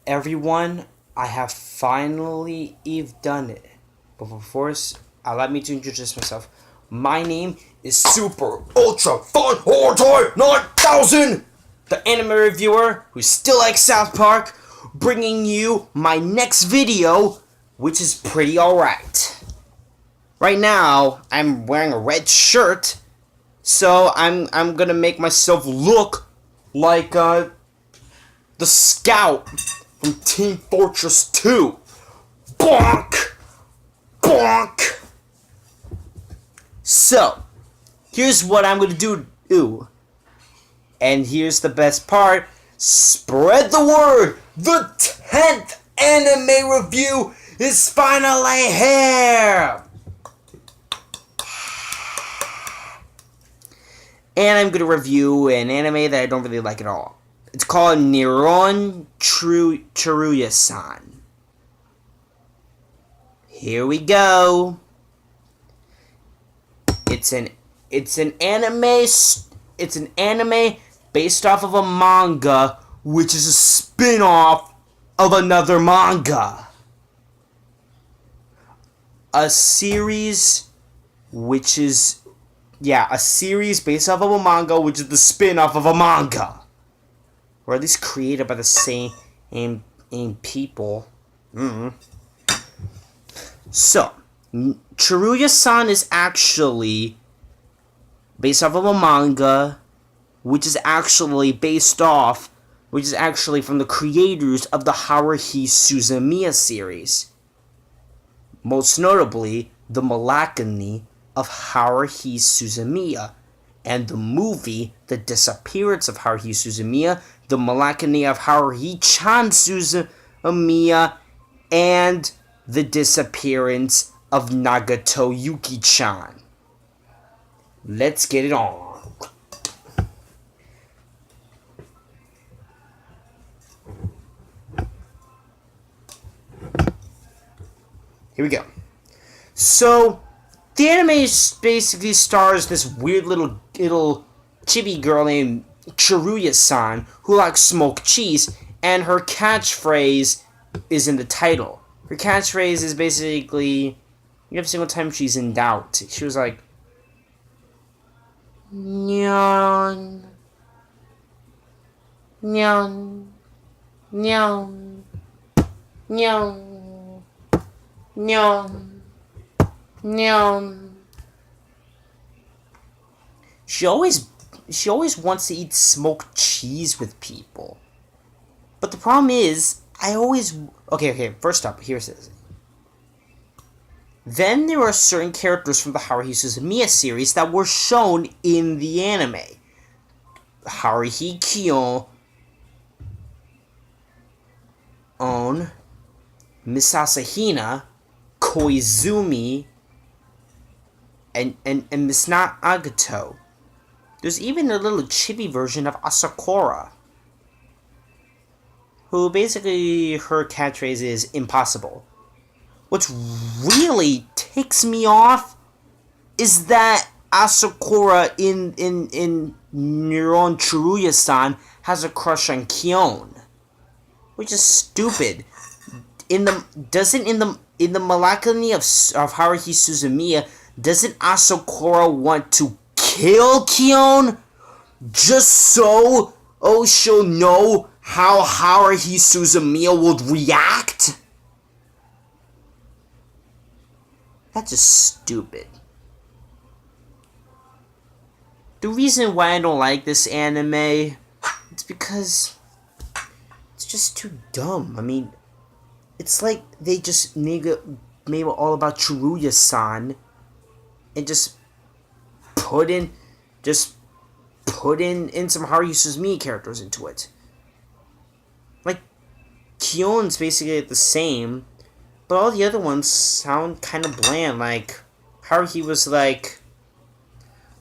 Everyone, I have finally done it. But before allow me to introduce myself. My name is Super Ultra Fun Horror 9000, the anime reviewer who still likes South Park, bringing you my next video, which is pretty alright. Right now, I'm wearing a red shirt, so I'm gonna make myself look like the scout from Team Fortress 2. Bonk! Bonk! So, here's what I'm gonna do. And here's the best part. Spread the word! The 10th anime review is finally here! And I'm gonna review an anime that I don't really like at all. It's called Nyoron Churuya-san. Here we go. It's an anime based off of a manga, which is a spin-off of another manga. A series based off of a manga, which is the spin-off of a manga. Or at least created by the same people. So, Churuya-san is actually based off of a manga, which is actually from the creators of the Haruhi Suzumiya series. Most notably, the Malakani of Haruhi Suzumiya, and the movie The Disappearance of Haruhi Suzumiya, The Malakani of Haruhi-chan Suzumiya, and The Disappearance of Nagato Yuki-chan. Let's get it on. Here we go. So, the anime basically stars this weird little chibi girl named Churuya-san who likes smoked cheese, and her catchphrase is in the title. Her catchphrase is basically, every single time she's in doubt, she was like, Nyoron, Nyoron, Nyoron, Nyoron, Nyoron. No. She always wants to eat smoked cheese with people. But the problem is, Okay, first up, here's this. Then there are certain characters from the Haruhi Suzumiya series that were shown in the anime. Haruhi Kion, Misasa Hina, Koizumi, and Miss Agato. There's even a little chibi version of Asakura, who basically her catchphrase is impossible. What really ticks me off is that Asakura in Nyoron Churuya-san has a crush on Kion, which is stupid. In the Malakani of Haruhi Suzumiya, doesn't Asakura want to kill Kion just so she'll know how Haruhi Suzumiya would react? That's just stupid. The reason why I don't like this anime, it's because it's just too dumb. I mean, it's like they just made it all about Churuya-san and just put in some Haruhi Suzumiya characters into it. Like, Kion's basically the same, but all the other ones sound kind of bland. Like, Haruhi was like,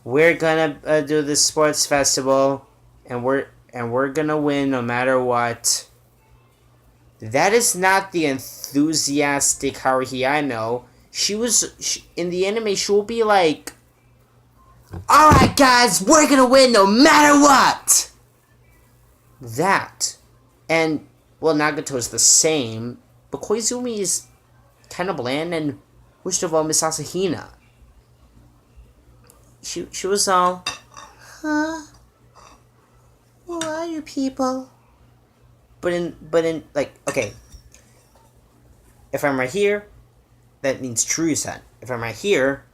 we're gonna do this sports festival, and we're gonna win no matter what. That is not the enthusiastic Haruhi I know. In the anime, she will be like, alright guys, we're gonna win no matter what! That. And well, Nagato is the same, but Koizumi is kind of bland, and worst of all, Miss Asahina. She was all, huh? Who are you people? But in like, okay, if I'm right here, that means Churuya-san. If I'm right here,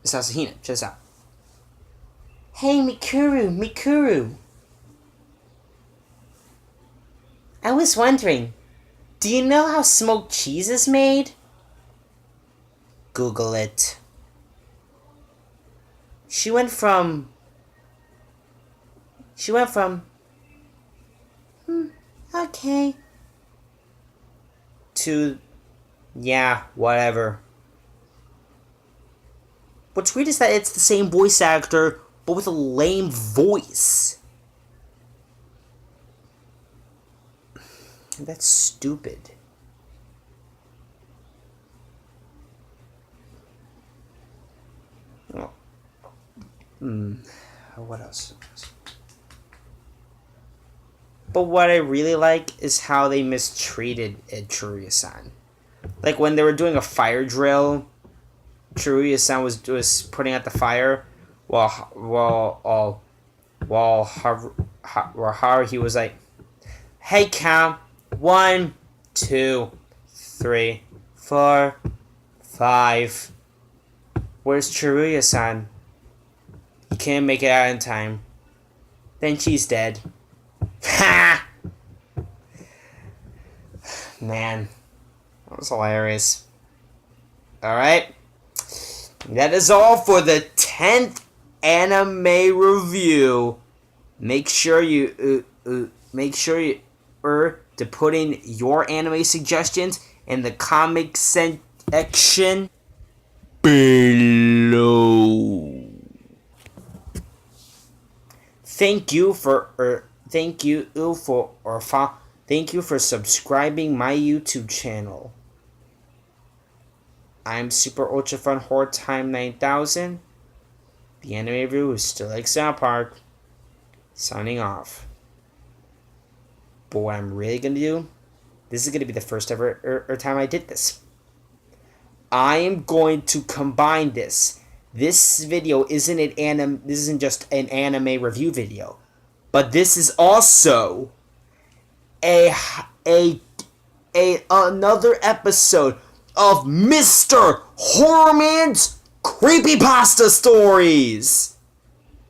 it's Asahina. Check this out. Hey, Mikuru. I was wondering, do you know how smoked cheese is made? Google it. She went from, okay, to, yeah, whatever. What's weird is that it's the same voice actor, but with a lame voice. That's stupid. Oh. What else? But what I really like is how they mistreated Churuya-san. Like when they were doing a fire drill, Churuya-san was putting out the fire, while he was like, "Hey, count 1, 2, 3, 4, 5. Where's Churuya-san? He can't make it out in time. Then she's dead." Ha! Man, that was hilarious. Alright. That is all for the 10th anime review. Make sure you to put in your anime suggestions in the comment section below. Thank you for subscribing my YouTube channel. I'm Super Ultra Fun Horror Time 9000. The anime review is still like South Park. Signing off. But what I'm really gonna do, this is gonna be the first ever time I did this. I am going to combine this. This video isn't this isn't just an anime review video, but this is also another episode of Mr. HorrorMan's Creepypasta Stories.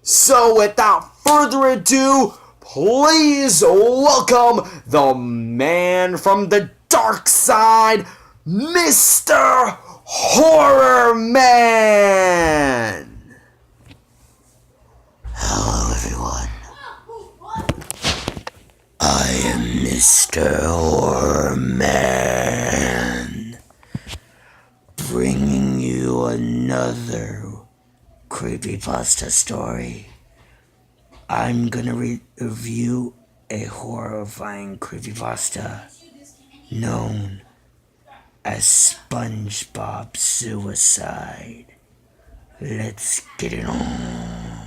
So without further ado, please welcome the man from the dark side, Mr. HorrorMan. Hello everyone. I am Mr. HorrorMan, bringing you another creepypasta story. I'm gonna review a horrifying creepypasta known as Spongebob Suicide. Let's get it on.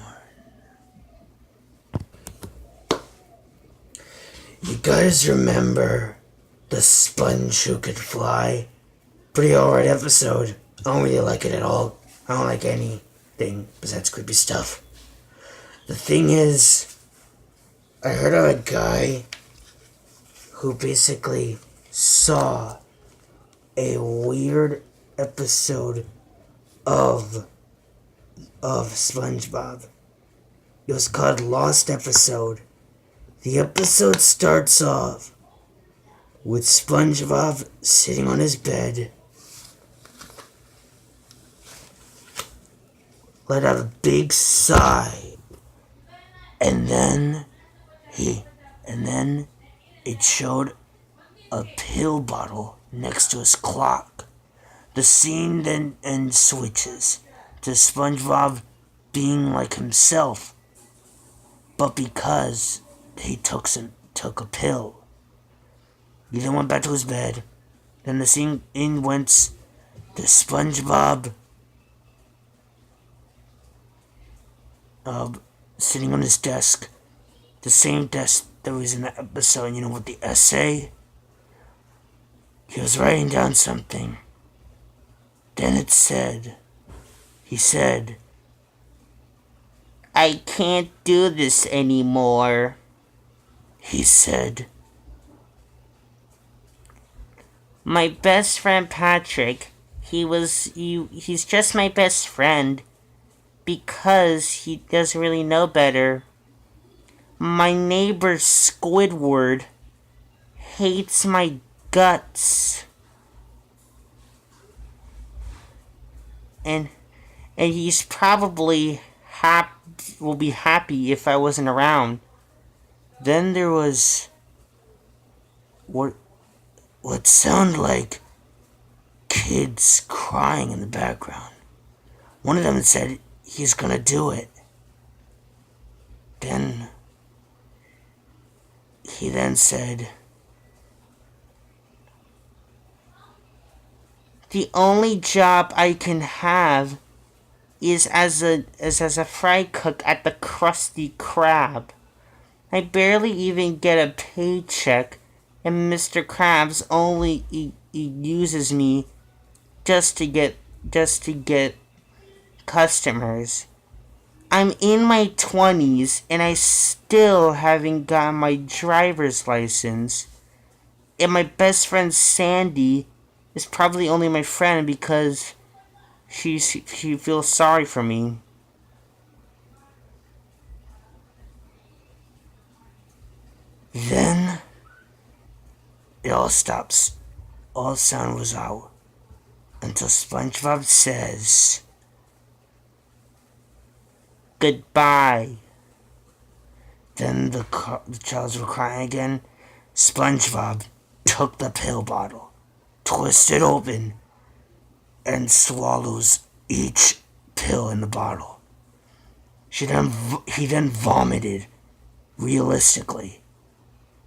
You guys remember the sponge who could fly? Pretty alright episode. I don't really like it at all. I don't like anything besides creepy stuff. The thing is, I heard of a guy who basically saw a weird episode of SpongeBob. It was called Lost Episode. The episode starts off with SpongeBob sitting on his bed, let out a big sigh, and then it showed a pill bottle next to his clock. The scene then switches to SpongeBob being like himself, but because he took a pill. He then went back to his bed. Then the scene went to SpongeBob sitting on his desk, the same desk there was an episode, with the essay. He was writing down something. Then he said, I can't do this anymore. He said, my best friend Patrick, he's just my best friend because he doesn't really know better. My neighbor Squidward hates my guts. And he's probably will be happy if I wasn't around. Then there was what sounded like kids crying in the background. One of them said he's gonna do it. Then he said, the only job I can have is as a fry cook at the Krusty Krab. I barely even get a paycheck, and Mr. Krabs only he uses me just to get customers. I'm in my 20s and I still haven't gotten my driver's license. And my best friend Sandy is probably only my friend because she feels sorry for me. Then it all stops. All sound was out until Spongebob says, goodbye. Then the childs were crying again. Spongebob took the pill bottle, twisted open, and swallows each pill in the bottle. He then vomited, realistically,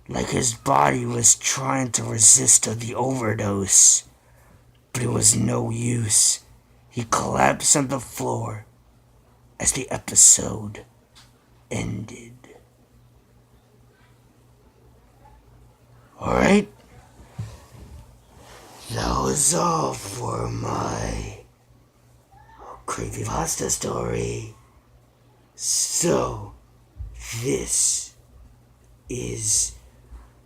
like his body was trying to resist the overdose. But it was no use. He collapsed on the floor as the episode ended. Alright, that was all for my Creepypasta story. So, this is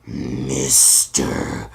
Mr.